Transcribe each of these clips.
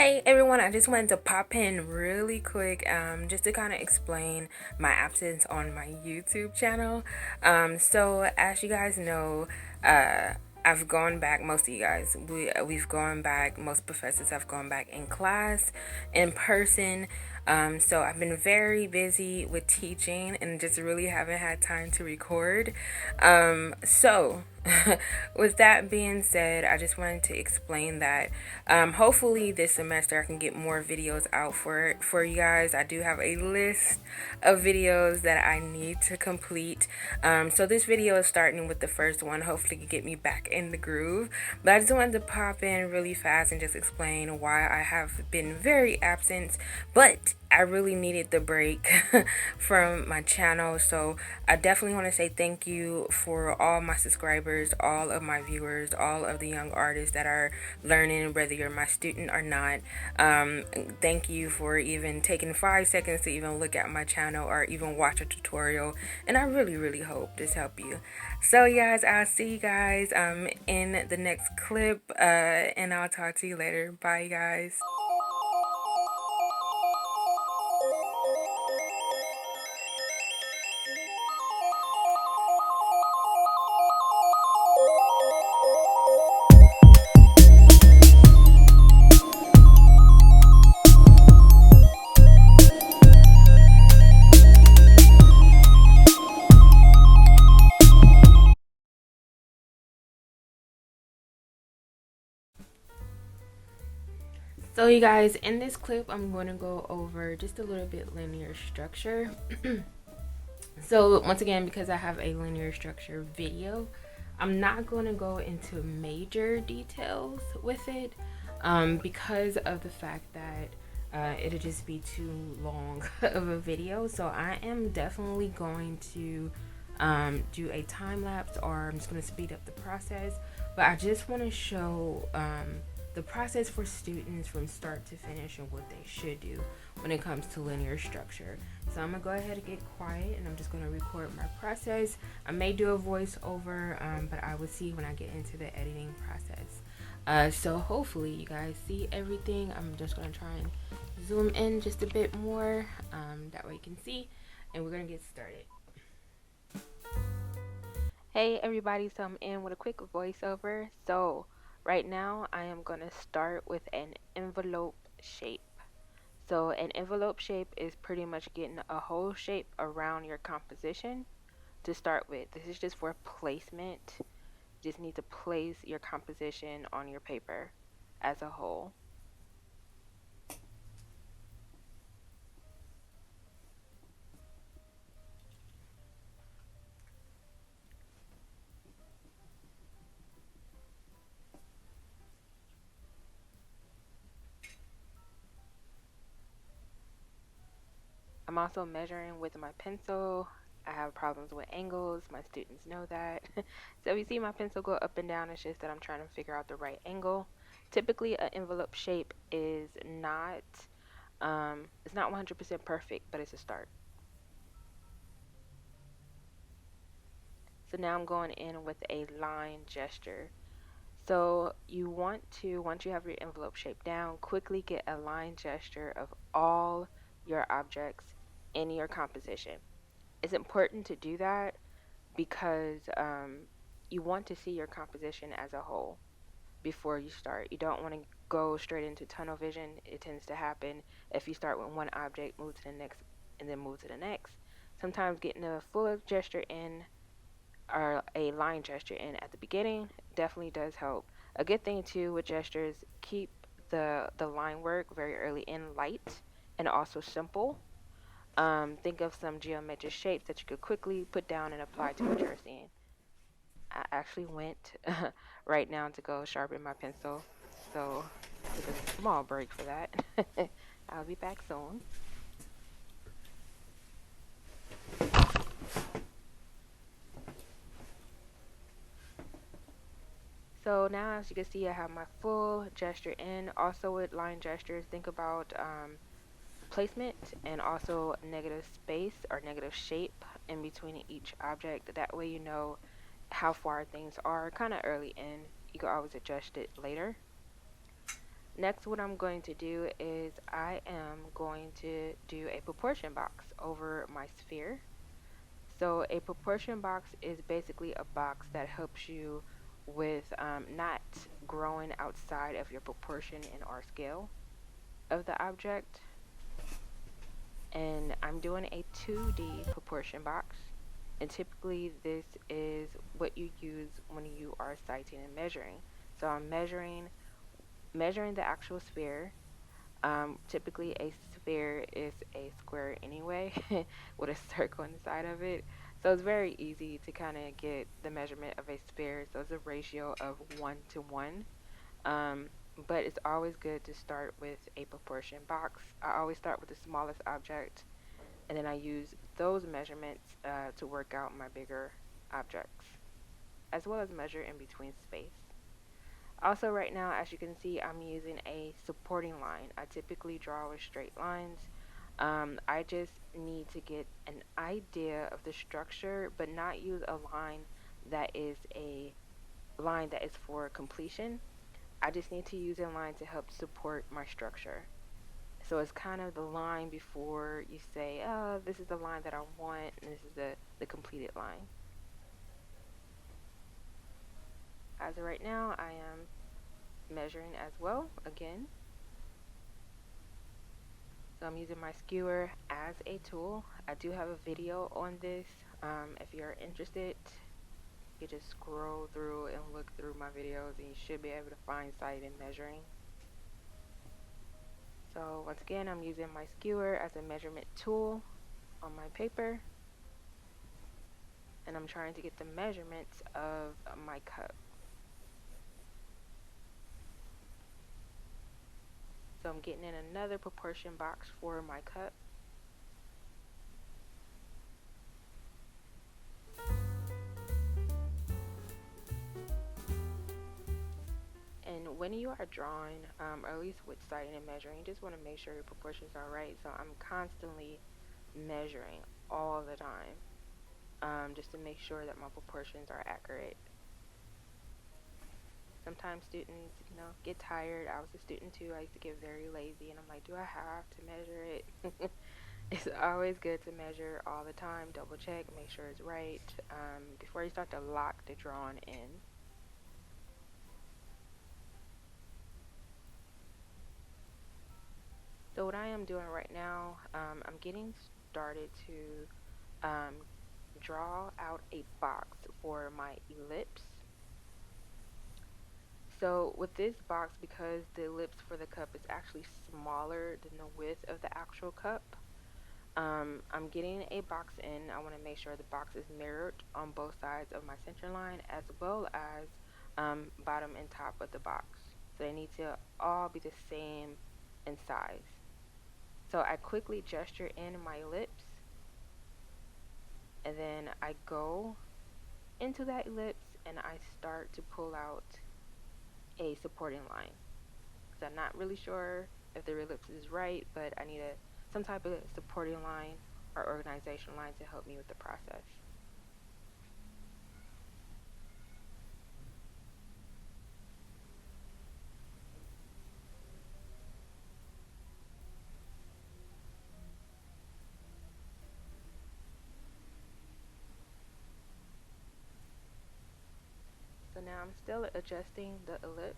Hey everyone, I just wanted to pop in really quick just to kind of explain my absence on my YouTube channel. So as you guys know, I've gone back, most of you guys, we've gone back, most professors have gone back in class, in person. So I've been very busy with teaching and just really haven't had time to record. So with that being said, I just wanted to explain that hopefully this semester I can get more videos out for you guys. I do have a list of videos that I need to complete. So this video is starting with the first one. Hopefully you get me back in the groove. But I just wanted to pop in really fast and just explain why I have been very absent. But I really needed the break from my channel. So I definitely want to say thank you for all my subscribers, all of my viewers, all of the young artists that are learning, whether you're my student or not. Thank you for even taking 5 seconds to even look at my channel or even watch a tutorial. And I really hope this helped you. So guys, I'll see you guys in the next clip and I'll talk to you later. Bye guys. So you guys, in this clip I'm going to go over just a little bit linear structure. So once again, because I have a linear structure video, I'm not going to go into major details with it because of the fact that it'll just be too long of a video. So I am definitely going to do a time lapse, or I'm just going to speed up the process. But I just want to show the process for students from start to finish and what they should do when it comes to linear structure. So I'm gonna go ahead and get quiet and I'm just gonna record my process. I may do a voiceover, but I will see when I get into the editing process. So hopefully you guys see everything. I'm just gonna try and zoom in just a bit more, that way you can see, and we're gonna get started. Hey everybody, so I'm in with a quick voiceover. So right now I am going to start with an envelope shape. So an envelope shape is pretty much getting a whole shape around your composition to start with. This is just for placement. You just need to place your composition on your paper as a whole. I'm also measuring with my pencil. I have problems with angles. My students know that. So if you see my pencil go up and down, it's just that I'm trying to figure out the right angle. Typically, an envelope shape is not it's not 100% perfect, but it's a start. So now I'm going in with a line gesture. So you want to, once you have your envelope shape down, quickly get a line gesture of all your objects in your composition. It's important to do that because you want to see your composition as a whole before you start. You don't want to go straight into tunnel vision. It tends to happen if you start with one object, move to the next, and then move to the next. Sometimes getting a full gesture in or a line gesture in at the beginning definitely does help. A good thing too with gestures, keep the line work very early in light and also simple. Think of some geometric shapes that you could quickly put down and apply to what you're seeing. I actually went right now to go sharpen my pencil, so took a small break for that. I'll be back soon. So now, as you can see, I have my full gesture in. Also with line gestures, think about placement and also negative space or negative shape in between each object. That way you know how far things are kind of early in. You can always adjust it later. Next, what I'm going to do is I am going to do a proportion box over my sphere. So a proportion box is basically a box that helps you with not growing outside of your proportion and or scale of the object. And I'm doing a 2D proportion box. And typically this is what you use when you are sighting and measuring. So I'm measuring the actual sphere. Typically a sphere is a square anyway with a circle inside of it. So it's very easy to kind of get the measurement of a sphere. So it's a ratio of 1 to 1. Um, but it's always good to start with a proportion box. I always start with the smallest object, and then I use those measurements to work out my bigger objects, as well as measure in between space. Also right now, as you can see, I'm using a supporting line. I typically draw with straight lines. I just need to get an idea of the structure, but not use a line that is for completion. I just need to use a line to help support my structure. So it's kind of the line before you say, oh, this is the line that I want, and this is the completed line. As of right now, I am measuring as well, again. So I'm using my skewer as a tool. I do have a video on this. If you're interested, you just scroll through and look through my videos, and you should be able to find sight and measuring. So once again, I'm using my skewer as a measurement tool on my paper, and I'm trying to get the measurements of my cup. So I'm getting in another proportion box for my cup. And when you are drawing, or at least with sighting and measuring, you just want to make sure your proportions are right. So I'm constantly measuring all the time, just to make sure that my proportions are accurate. Sometimes students, get tired. I was a student too. I used to get very lazy, and I'm like, do I have to measure it? It's always good to measure all the time, double check, make sure it's right, before you start to lock the drawing in. So what I am doing right now, I'm getting started to draw out a box for my ellipse. So with this box, because the ellipse for the cup is actually smaller than the width of the actual cup, I'm getting a box in. I want to make sure the box is mirrored on both sides of my center line, as well as bottom and top of the box. So they need to all be the same in size. So I quickly gesture in my ellipse, and then I go into that ellipse and I start to pull out a supporting line. So I'm not really sure if the ellipse is right, but I need some type of supporting line or organization line to help me with the process. So now I'm still adjusting the ellipse.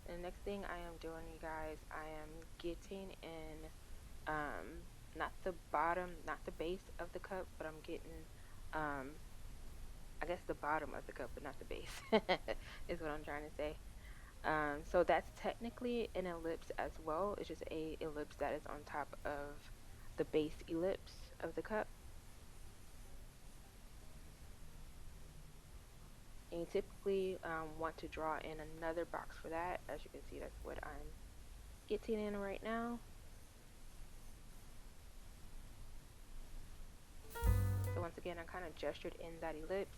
And the next thing I am doing, you guys, I am getting in not the bottom, not the base of the cup, but I'm getting I guess the bottom of the cup, but not the base is what I'm trying to say. So that's technically an ellipse as well. It's just a ellipse that is on top of the base ellipse of the cup. And you typically want to draw in another box for that. As you can see, that's what I'm getting in right now. So once again, I kind of gestured in that ellipse.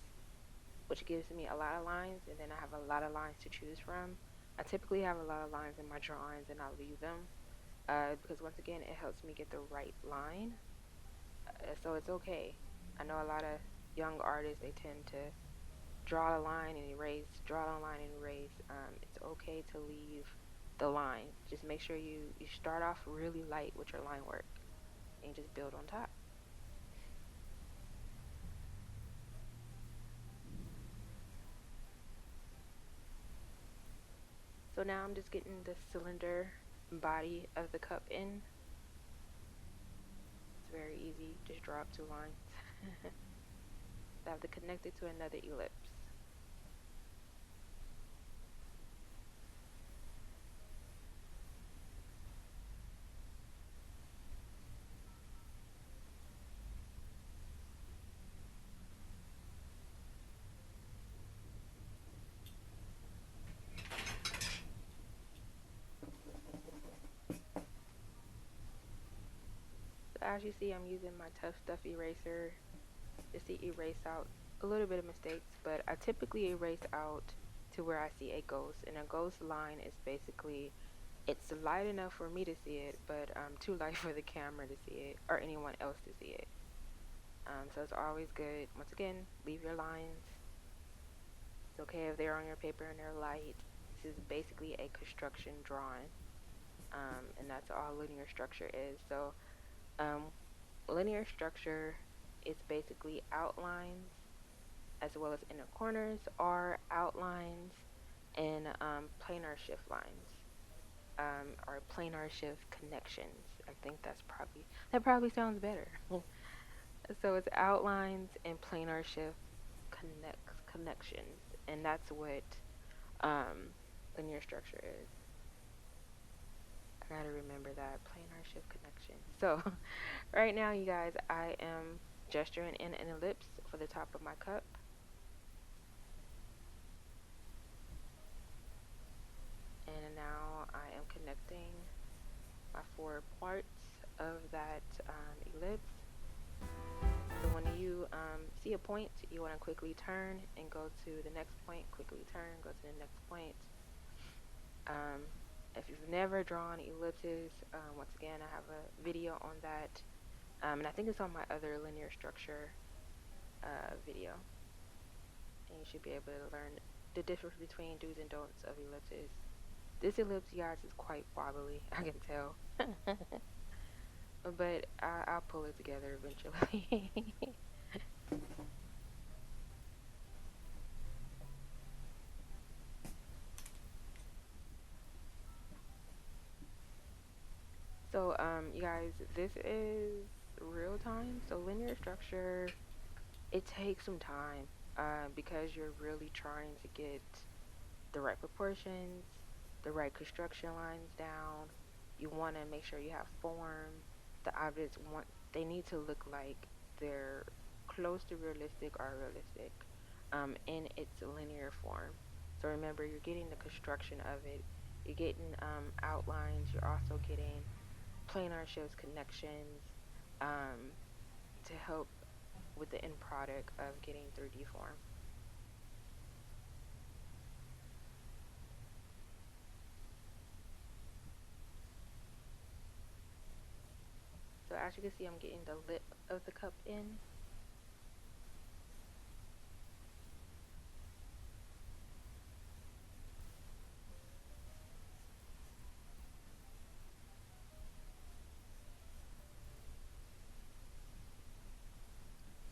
which gives me a lot of lines, and then I have a lot of lines to choose from. I typically have a lot of lines in my drawings, and I'll leave them because once again, it helps me get the right line. So it's okay. I know a lot of young artists, they tend to draw a line and erase, draw a line and erase. It's okay to leave the line. Just make sure you start off really light with your line work and just build on top. So now I'm just getting the cylinder body of the cup in. It's very easy. Just draw up 2 lines. I have to connect it to another ellipse. So as you see, I'm using my Tough Stuff eraser just to erase out a little bit of mistakes, but I typically erase out to where I see a ghost, and a ghost line is basically, it's light enough for me to see it, but too light for the camera to see it or anyone else to see it. So it's always good, once again, leave your lines. It's okay if they're on your paper and they're light. This is basically a construction drawing, and that's all linear structure is. So linear structure is basically outlines as well as inner corners are outlines, and planar shift lines or planar shift connections. I think that probably sounds better. So it's outlines and planar shift connections, and that's what linear structure is. I gotta remember that, planar shift connection. So right now, you guys, I am gesturing in an ellipse for the top of my cup. And now I am connecting my 4 parts of that ellipse. So when you see a point, you want to quickly turn and go to the next point, quickly turn, go to the next point. If you've never drawn ellipses, once again, I have a video on that, and I think it's on my other linear structure video, and you should be able to learn the difference between do's and don'ts of ellipses. This ellipse, you guys, is quite wobbly, I can tell. But I'll pull it together eventually. So, you guys, this is real time. So linear structure, it takes some time, because you're really trying to get the right proportions, the right construction lines down. You want to make sure you have form. The objects they need to look like they're close to realistic or realistic, in its linear form. So remember, you're getting the construction of it. You're getting outlines. You're also getting planar shapes, connections, um, to help with the end product of getting 3D form. So as you can see, I'm getting the lip of the cup in.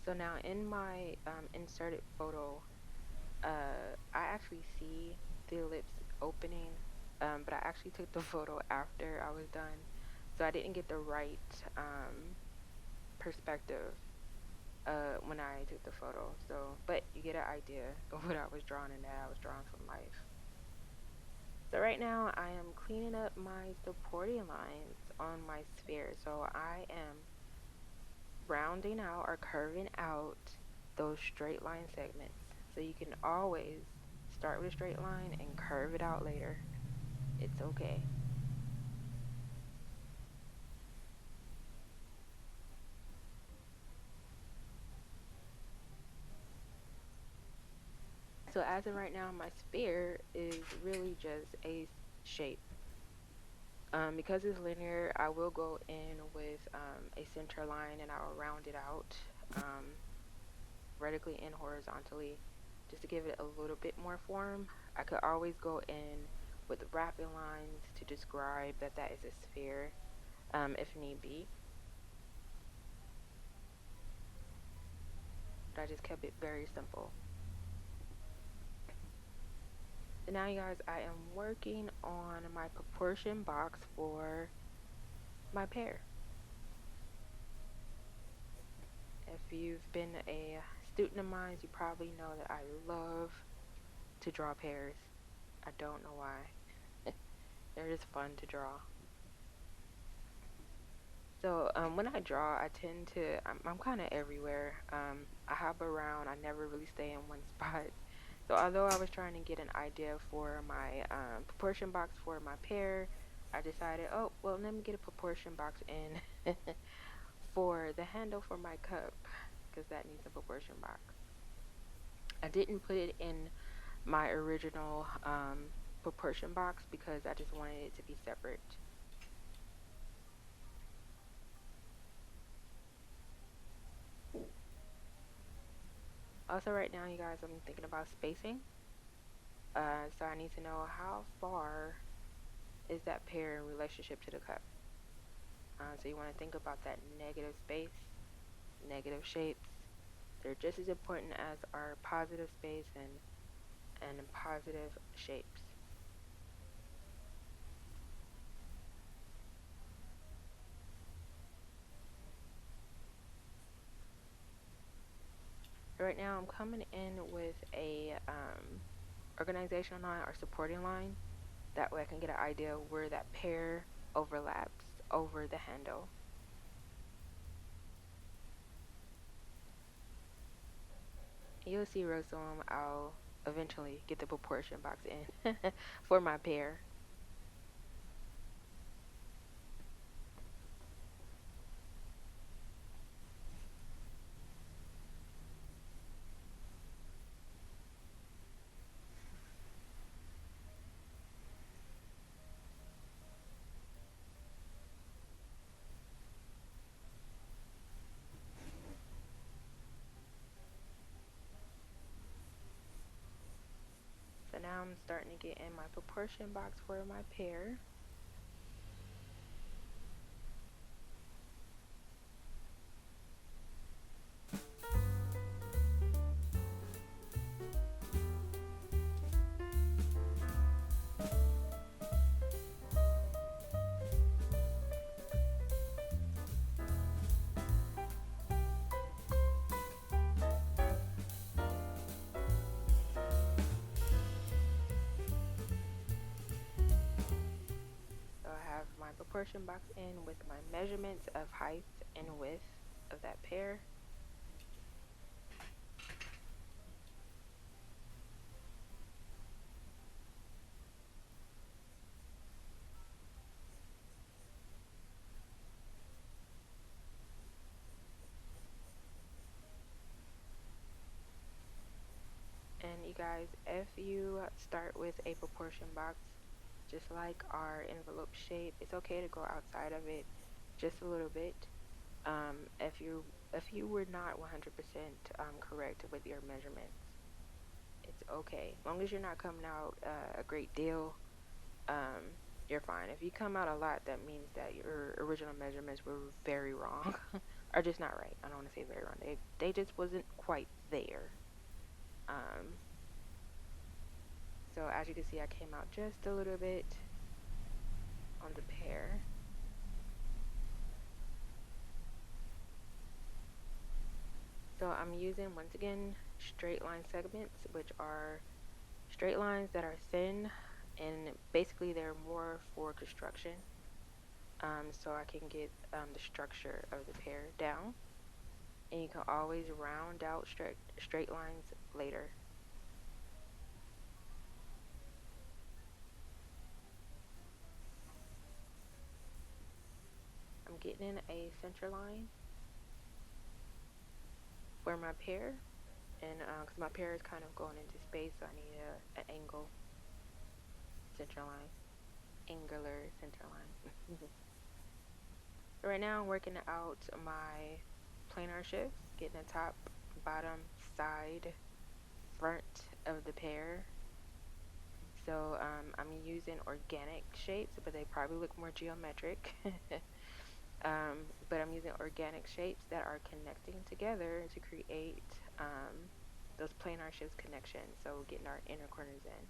So now in my inserted photo, I actually see the ellipse opening, but I actually took the photo after I was done, so I didn't get the right perspective when I took the photo. So, but you get an idea of what I was drawing, and that I was drawing from life. So right now I am cleaning up my supporting lines on my sphere. So I am rounding out or curving out those straight line segments. So you can always start with a straight line and curve it out later. It's okay. So as of right now, my sphere is really just a shape. Because it's linear, I will go in with a center line and I'll round it out vertically and horizontally just to give it a little bit more form. I could always go in with wrapping lines to describe that that is a sphere if need be. But I just kept it very simple. So now you guys, I am working on my proportion box for my pear. If you've been a student of mine, you probably know that I love to draw pears. I don't know why. They're just fun to draw. So when I draw, I tend to, I'm kind of everywhere. I hop around. I never really stay in one spot. So although I was trying to get an idea for my proportion box for my pear, I decided, oh, well, let me get a proportion box in for the handle for my cup because that needs a proportion box. I didn't put it in my original proportion box because I just wanted it to be separate. Also, right now, you guys, I'm thinking about spacing. So I need to know how far is that pear in relationship to the cup. So you want to think about that negative space, negative shapes. They're just as important as our positive space and positive shapes. Right now, I'm coming in with a organizational line or supporting line. That way I can get an idea where that pear overlaps over the handle. You'll see real soon I'll eventually get the proportion box in for my pear. So now I'm starting to get in my proportion box for my pear. So I have my proportion box in with my measurements of height and width of that pear. And you guys, if you start with a proportion box, just like our envelope shape, it's okay to go outside of it just a little bit. If you were not 100% correct with your measurements, it's okay. As long as you're not coming out a great deal, you're fine. If you come out a lot, that means that your original measurements were very wrong, or just not right. I don't want to say very wrong. They just wasn't quite there. Um, so as you can see, I came out just a little bit on the pear. So I'm using, once again, straight line segments, which are straight lines that are thin, and basically they're more for construction. So I can get the structure of the pear down, and you can always round out straight lines later. I'm getting in a center line for my pear. And because my pear is kind of going into space, so I need an angle center line, angular center line. So right now I'm working out my planar shifts, getting the top, bottom, side, front of the pear. So I'm using organic shapes, but they probably look more geometric. But I'm using organic shapes that are connecting together to create those planar shifts connections, so getting our inner corners in.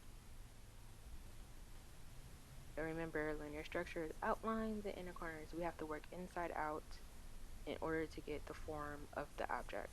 So remember, linear structures outline the inner corners. We have to work inside out in order to get the form of the object.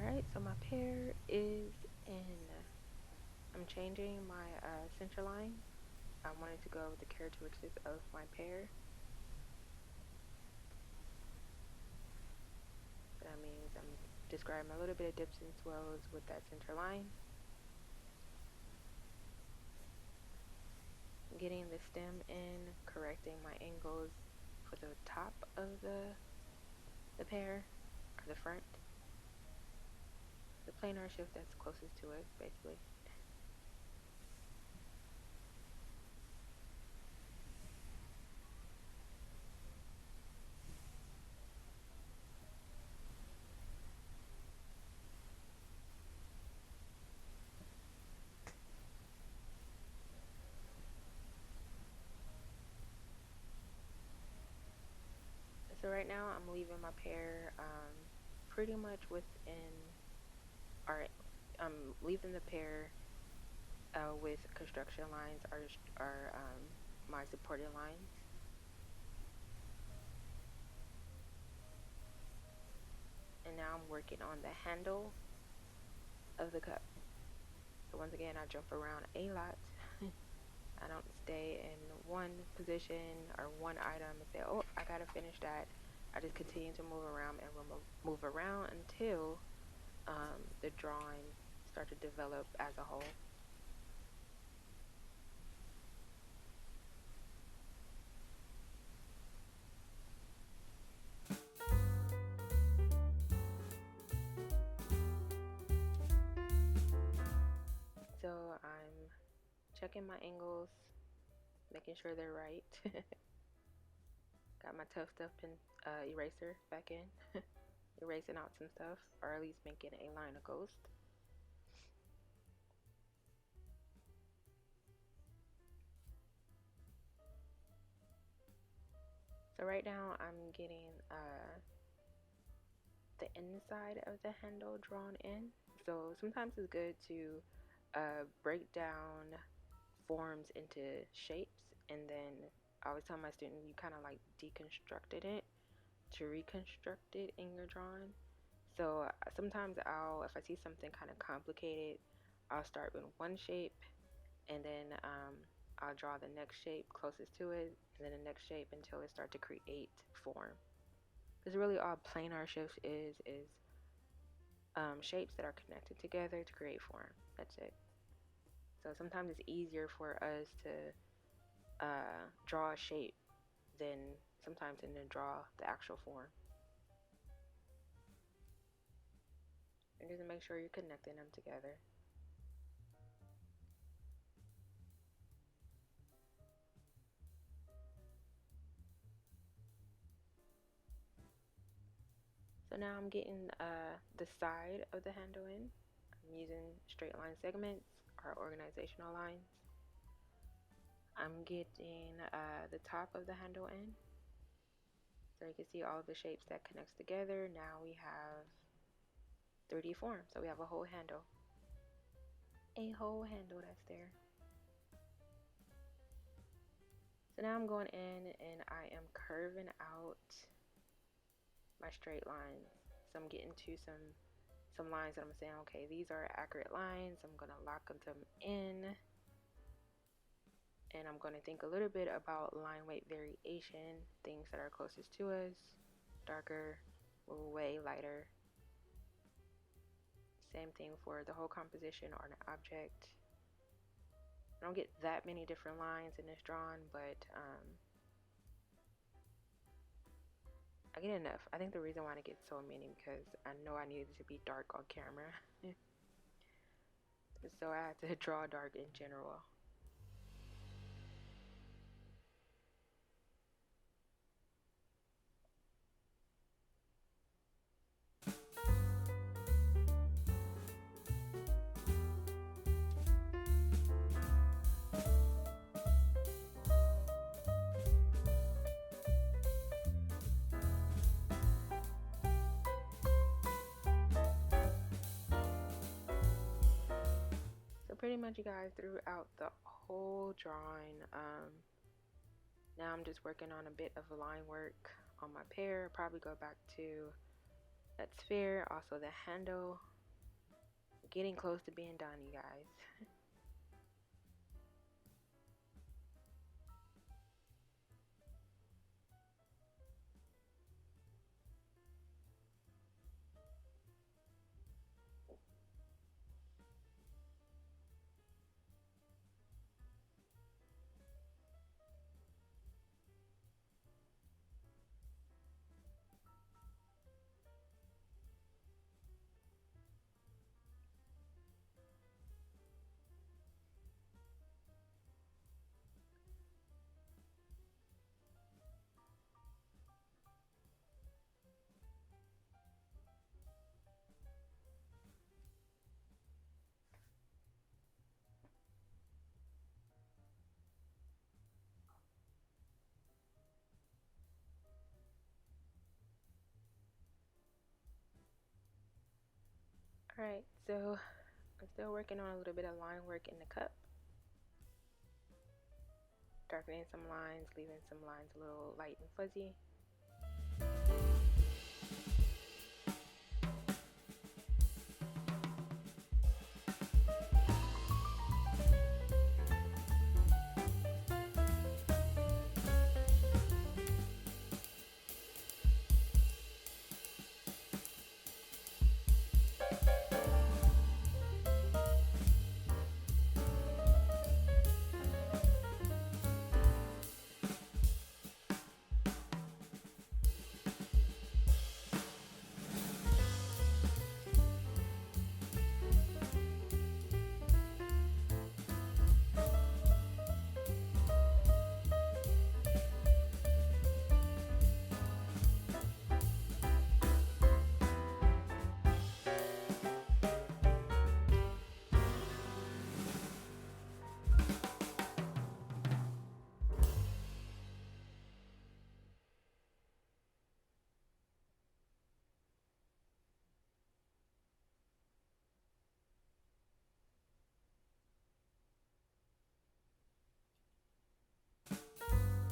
Alright, so my pear is in. I'm changing my center line. I wanted to go with the characteristics of my pear. So that means I'm describing a little bit of dips and swells with that center line. Getting the stem in, correcting my angles for the top of the pear, or the front. The planar shift that's closest to it, basically. So right now I'm leaving my pear pretty much within, or I'm leaving the pear with construction lines are my supporting lines. And now I'm working on the handle of the cup. So once again, I jump around a lot. I don't stay in one position or one item and say, oh, I gotta finish that. I just continue to move around and move around until the drawing start to develop as a whole. So I'm checking my angles, making sure they're right. Got my tough stuff pen eraser back in, erasing out some stuff, or at least making a line of ghost. So right now I'm getting the inside of the handle drawn in. So sometimes it's good to break down forms into shapes, and then I always tell my students you kind of like deconstructed it to reconstruct it in your drawing. So sometimes if I see something kind of complicated, I'll start with one shape, and then I'll draw the next shape closest to it, and then the next shape until it starts to create form. Because really all planar shifts is shapes that are connected together to create form. That's it. So sometimes it's easier for us to draw a shape than sometimes and then draw the actual form. and just make sure you're connecting them together. So now I'm getting the side of the handle in. I'm using straight line segments or organizational lines. I'm getting the top of the handle in. So you can see all of the shapes that connects together. Now we have 3D form. So we have a whole handle. A whole handle that's there. So now I'm going in and I am curving out my straight lines. So I'm getting to some lines that I'm saying, okay, these are accurate lines. I'm gonna lock them in. And I'm going to think a little bit about line weight variation, things that are closest to us, darker, way lighter. Same thing for the whole composition or an object. I don't get that many different lines in this drawing, but I get enough. I think the reason why I get so many because I know I needed to be dark on camera. So I had to draw dark in general. Pretty much, you guys, throughout the whole drawing, now I'm just working on a bit of line work on my pear. Probably go back to that sphere, also the handle. Getting close to being done, you guys. Alright, so I'm still working on a little bit of line work in the cup. Darkening some lines, leaving some lines a little light and fuzzy.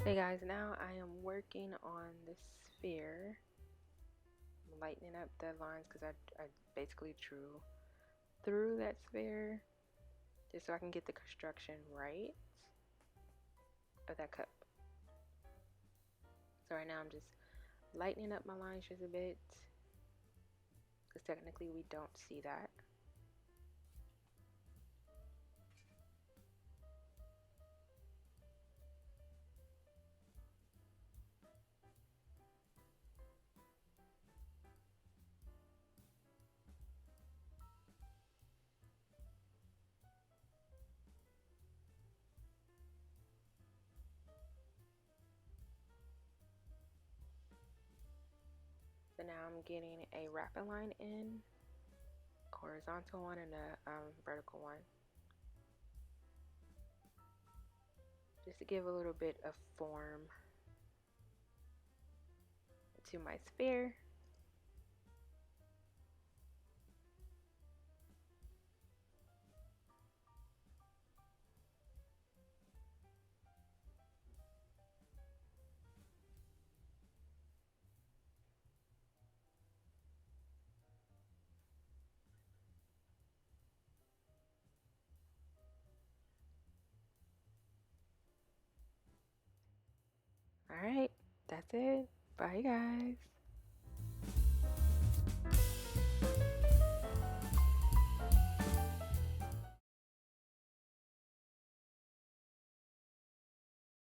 Hey guys, now I am working on the sphere. I'm lightening up the lines because I basically drew through that sphere just so I can get the construction right of that cup. So right now I'm just lightening up my lines just a bit because technically we don't see that. I'm getting a wrapping line in, a horizontal one and a vertical one, just to give a little bit of form to my sphere. Alright, that's it. Bye guys.